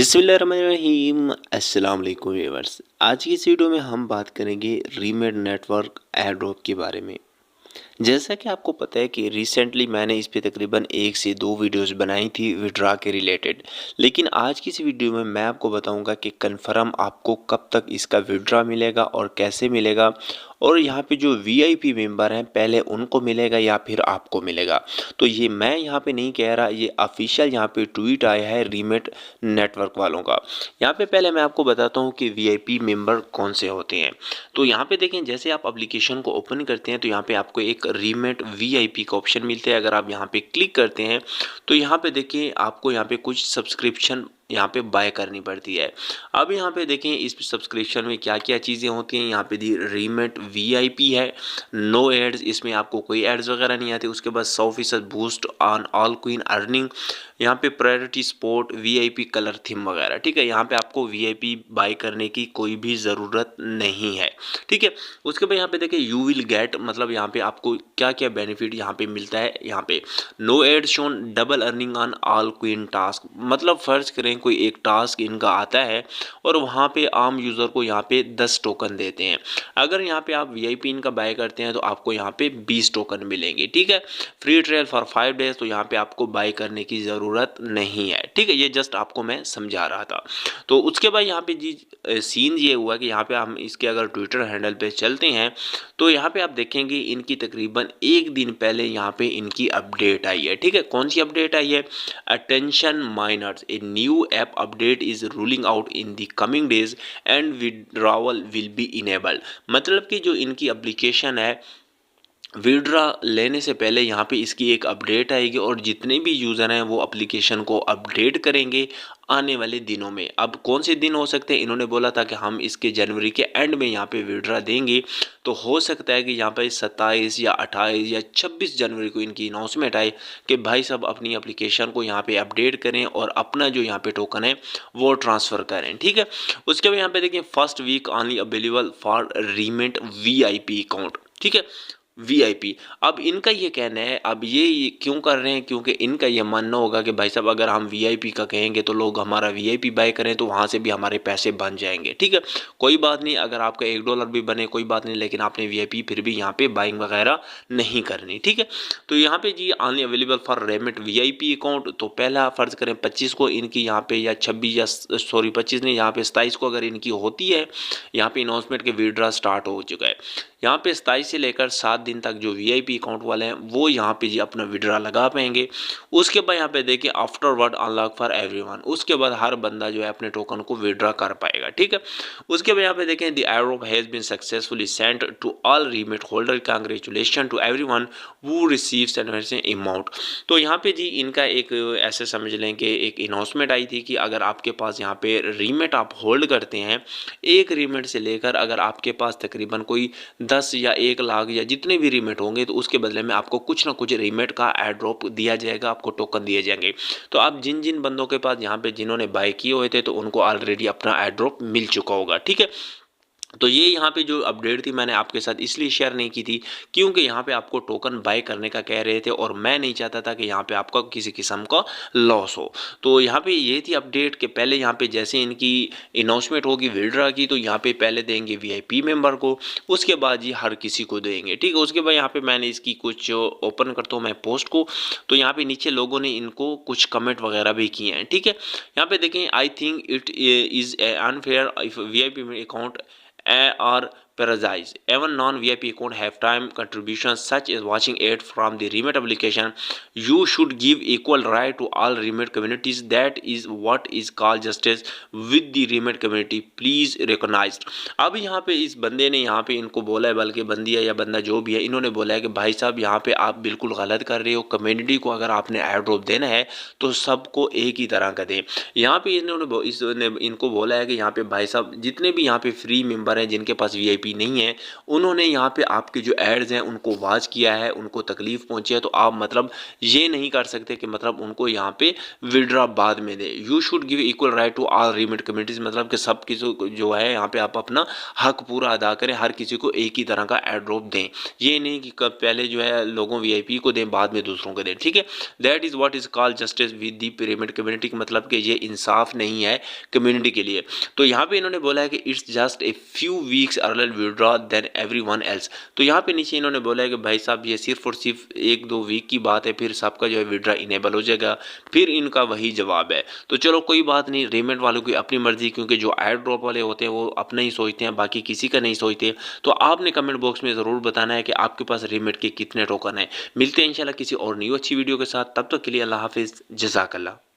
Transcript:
बिस्मिल्लाहिर्रहमानिर्रहीम। अस्सलाम वालेकुम व्यूअर्स। आज की इस वीडियो में हम बात करेंगे रीमेड नेटवर्क एयर ड्रॉप के बारे में। जैसा कि आपको पता है कि रिसेंटली मैंने इस पे तकरीबन 1 से 2 वीडियोस बनाई थी विड्रा के रिलेटेड। लेकिन आज की इस वीडियो में मैं आपको बताऊंगा कि कन्फर्म आपको कब तक इसका विड्रा मिलेगा और कैसे मिलेगा, और यहाँ पे जो वीआईपी मेंबर हैं पहले उनको मिलेगा या फिर आपको मिलेगा। तो ये मैं यहाँ पे नहीं कह रहा, ये ऑफिशियल यहाँ पे ट्वीट आया है रीमेड नेटवर्क वालों का। यहाँ पे पहले मैं आपको बताता हूँ कि वीआईपी मेंबर कौन से होते हैं। तो यहाँ पे देखें, जैसे आप एप्लीकेशन को ओपन करते हैं तो यहाँ पे आपको एक रीमेड वीआईपी का ऑप्शन मिलता है। अगर आप यहाँ पे क्लिक करते हैं तो यहाँ पे देखिए आपको यहाँ पे कुछ सब्सक्रिप्शन यहाँ पे बाय करनी पड़ती है। अब यहाँ पे देखें इस सब्सक्रिप्शन में क्या क्या चीज़ें होती हैं। यहाँ पे दी रीमेड वीआईपी है, नो एड्स, इसमें आपको कोई एड्स वगैरह नहीं आते। उसके बाद 100% boost on all queen earning, यहाँ पे priority sport, VIP colour theme वगैरह। ठीक है, यहाँ पे आपको वीआईपी बाय करने की कोई भी ज़रूरत नहीं है। ठीक है, उसके बाद यहाँ पे देखिए यू विल गेट, मतलब यहाँ पे आपको क्या क्या बेनिफिट यहाँ पे मिलता है। यहाँ पे no ad shown, double earning on all queen task, मतलब फर्ज करें कोई एक टास्क इनका आता है और वहाँ पे आम यूज़र को यहाँ पे 10 टोकन देते हैं। अगर यहाँ पे आप वीआईपी इनका बाय करते हैं तो आपको यहाँ पे 20 टोकन मिलेंगे। ठीक है, फ्री ट्रायल फॉर 5 डेज, तो यहाँ पे आपको बाय करने की ज़रूरत नहीं है। ठीक है, ये जस्ट आपको मैं समझा रहा था। तो उसके बाद यहाँ पे जी सीन ये हुआ कि यहाँ पे हम इसके अगर ट्विटर हैंडल पे चलते हैं तो यहाँ पे आप देखेंगे इनकी तकरीबन एक दिन पहले यहाँ पे इनकी अपडेट आई है। ठीक है, कौन सी अपडेट आई है? Attention miners, a new app update is rolling out in the coming days and withdrawal will be enabled. मतलब कि जो इनकी एप्लीकेशन है, विड्रा लेने से पहले यहाँ पे इसकी एक अपडेट आएगी और जितने भी यूज़र हैं वो एप्लीकेशन को अपडेट करेंगे आने वाले दिनों में। अब कौन से दिन हो सकते हैं? इन्होंने बोला था कि हम इसके जनवरी के एंड में यहाँ पे विड्रा देंगे, तो हो सकता है कि यहाँ पे 27 या 28 या 26 जनवरी को इनकी अनाउंसमेंट आए कि भाई साहब अपनी एप्लीकेशन को यहाँ पे अपडेट करें और अपना जो यहाँ पे टोकन है वो ट्रांसफ़र करें। ठीक है, उसके बाद यहाँ पे देखिए first week only available for remade VIP account. ठीक है, वीआईपी, अब इनका ये कहना है, अब ये क्यों कर रहे हैं? क्योंकि इनका ये मानना होगा कि भाई साहब अगर हम वीआईपी का कहेंगे तो लोग हमारा वीआईपी बाय करें तो वहाँ से भी हमारे पैसे बन जाएंगे। ठीक है, कोई बात नहीं, अगर आपका $1 भी बने कोई बात नहीं, लेकिन आपने वीआईपी फिर भी यहाँ पे बाइंग वगैरह नहीं करनी। ठीक है, तो यहाँ पे जी only available for Remit VIP account, तो पहला फर्ज करें 25 को इनकी यहाँ पे, या 26 या सॉरी 25 नहीं, यहाँ पे 27 को अगर इनकी होती है यहाँ पे अनाउंसमेंट के विड्रा स्टार्ट हो चुका है। यहाँ पे 27 से लेकर 7 दिन तक जो वीआईपी अकाउंट वाले हैं वो यहाँ पे जी अपना विड्रा लगा पाएंगे। उसके बाद यहाँ पे देखिए आफ्टरवर्ड अनलॉक फॉर एवरीवन, उसके बाद हर बंदा जो है अपने टोकन को विड्रा कर पाएगा। ठीक है, उसके बाद यहाँ पे देखें the airdrop has been successfully sent to all Remit holder, congratulation to everyone who receives an amount. तो यहाँ पे जी इनका एक ऐसे समझ लें कि एक अनाउंसमेंट आई थी कि अगर आपके पास यहाँ पे रीमिट आप होल्ड करते हैं, एक रीमिट से लेकर अगर आपके पास तकरीबन कोई 10 या 1 लाख या जितने भी रीमेट होंगे तो उसके बदले में आपको कुछ ना कुछ रीमेट का एयर ड्रॉप दिया जाएगा, आपको टोकन दिए जाएंगे। तो आप जिन जिन बंदों के पास यहाँ पे जिन्होंने बाय किए हुए थे तो उनको ऑलरेडी अपना एयर ड्रॉप मिल चुका होगा। ठीक है, तो ये यहाँ पे जो अपडेट थी मैंने आपके साथ इसलिए शेयर नहीं की थी क्योंकि यहाँ पे आपको टोकन बाय करने का कह रहे थे और मैं नहीं चाहता था कि यहाँ पे आपका किसी किस्म का लॉस हो। तो यहाँ पे ये थी अपडेट कि पहले यहाँ पे जैसे इनकी अनाउंसमेंट होगी विड्रा की तो यहाँ पे पहले देंगे वीआईपी मेंबर को, उसके बाद ये हर किसी को देंगे। ठीक है, उसके बाद यहाँ पे मैंने इसकी कुछ ओपन करता हूँ मैं पोस्ट को, तो यहाँ पे नीचे लोगों ने इनको कुछ कमेंट वगैरह भी किए हैं। ठीक है, यहाँ पे देखें I think it is unfair if VIP account or parasites. Even non-VIP account have time contributions such as watching ads from the Remit application. You should give equal right to all Remit communities. That is what is called justice with the Remit community. Please recognized. अब यहाँ पे इस बंदे ने यहाँ पे इनको बोला है, बल्कि बंदी है या बंदा जो भी है, इन्होंने बोला है कि भाई साहब यहाँ पे आप बिल्कुल गलत कर रहे हो। कम्युनिटी को अगर आपने एयर ड्रॉप देना है तो सबको एक ही तरह का दें। यहाँ पे इन्होंने इनको बोला है कि यहाँ पे भाई साहब जितने भी यहाँ पे फ्री मेंबर हैं जिनके पास VIP वीआईपी नहीं है, उन्होंने यहाँ पे आपके जो एड्स हैं उनको वॉच किया है, उनको तकलीफ पहुंची है, तो आप मतलब ये नहीं कर सकते कि मतलब उनको यहाँ पे विड्रॉ बाद में दे। You should give equal right to all Remit communities, मतलब कि सब किसी को जो है यहाँ पे आप अपना हक पूरा अदा करें, हर किसी को एक ही तरह का एड ड्रॉप दें। ये नहीं कि कब पहले जो है लोगों वीआईपी को दें बाद में दूसरों को दें, ठीक है। That is what is called justice with the pyramid community, मतलब कि ये इंसाफ नहीं है कम्युनिटी के लिए। तो यहाँ पे इन्होंने बोला है कि it's just a few weeks earlier withdraw then everyone else. तो यहाँ पे नीचे इन्होंने बोला है कि भाई साहब ये सिर्फ और सिर्फ 1-2 वीक की बात है, फिर सबका जो है विड्रॉ इनेबल हो जाएगा। फिर इनका वही जवाब है। तो चलो कोई बात नहीं, रीमेड वालों की अपनी मर्जी, क्योंकि जो एड ड्रॉप वाले होते हैं वो अपना ही सोचते हैं, बाकी किसी का नहीं सोचते। तो आपने कमेंट बॉक्स में ज़रूर बताना है कि आपके पास रीमेड के कितने टोकन है। मिलते हैं इंशाल्लाह किसी और न्यू अच्छी वीडियो के साथ, तब तक के लिए अल्लाह हाफिज़, जज़ाकल्लाह।